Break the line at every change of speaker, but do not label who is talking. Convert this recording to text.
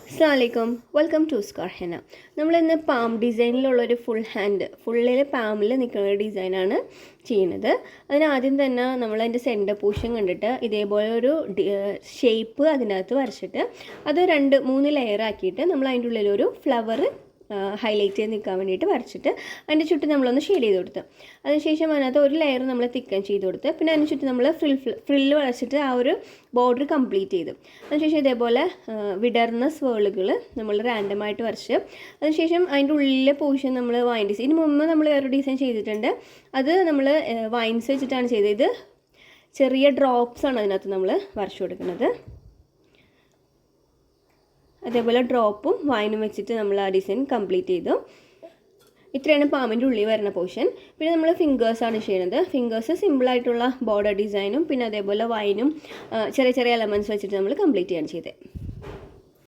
അസ്സലാമലൈക്കും welcome to scar Hena. നമ്മളിന്ന് palm ഡിസൈനിലുള്ളൊരു ഫുള്ളിൽ പാമിൽ നിൽക്കുന്ന ഒരു ഡിസൈനാണ് ചെയ്യുന്നത്. അതിനാദ്യം തന്നെ നമ്മൾ അതിൻ്റെ സെൻറ്റർ പോർഷൻ കണ്ടിട്ട് ഇതേപോലെ ഒരു ഷേപ്പ് അതിനകത്ത് വരച്ചിട്ട് അത് 2-3 ലെയർ ആക്കിയിട്ട് നമ്മൾ അതിൻ്റെ ഉള്ളിലൊരു ഫ്ലവർ ഹൈലൈറ്റ് ചെയ്ത് നിൽക്കാൻ വേണ്ടിയിട്ട് വരച്ചിട്ട് അതിൻ്റെ ചുറ്റും നമ്മളൊന്ന് ഷെയ്ഡ് ചെയ്ത് കൊടുത്ത് അതിനുശേഷം അതിനകത്ത് ഒരു ലെയർ നമ്മൾ തിക്കൻ ചെയ്ത് കൊടുത്ത് പിന്നെ അതിന് ചുറ്റും നമ്മൾ ഫ്രില്ല് വരച്ചിട്ട് ആ ഒരു ബോർഡർ കംപ്ലീറ്റ് ചെയ്തു. അതിനുശേഷം ഇതേപോലെ വിടർന്ന സ്വേളുകൾ നമ്മൾ റാൻഡമായിട്ട് വരച്ച് അതിനുശേഷം അതിൻ്റെ ഉള്ളിലെ പോർഷൻ നമ്മൾ വൈൻ ഡിസൈൻ ഇതിന് മുമ്പ് നമ്മൾ വേറൊരു ഡിസൈൻ ചെയ്തിട്ടുണ്ട്. അത് നമ്മൾ വൈൻസ് വെച്ചിട്ടാണ് ചെയ്തത്. ഇത് ചെറിയ ഡ്രോപ്സാണ് അതിനകത്ത് നമ്മൾ വരച്ചു കൊടുക്കുന്നത്. അതേപോലെ ഡ്രോപ്പും വൈനും വെച്ചിട്ട് നമ്മൾ ആ ഡിസൈൻ കംപ്ലീറ്റ് ചെയ്തു. ഇത്രയാണ് പാമ്പിൻ്റെ ഉള്ളിൽ വരുന്ന പോർഷൻ. പിന്നെ നമ്മൾ ഫിംഗേഴ്സാണ് ചെയ്യുന്നത്. ഫിംഗേഴ്സ് സിമ്പിളായിട്ടുള്ള ബോർഡർ ഡിസൈനും പിന്നെ അതേപോലെ വൈനും ചെറിയ ചെറിയ എലമെൻറ്റ്സ് വെച്ചിട്ട് നമ്മൾ കംപ്ലീറ്റ് ചെയ്യാണ് ചെയ്തത്.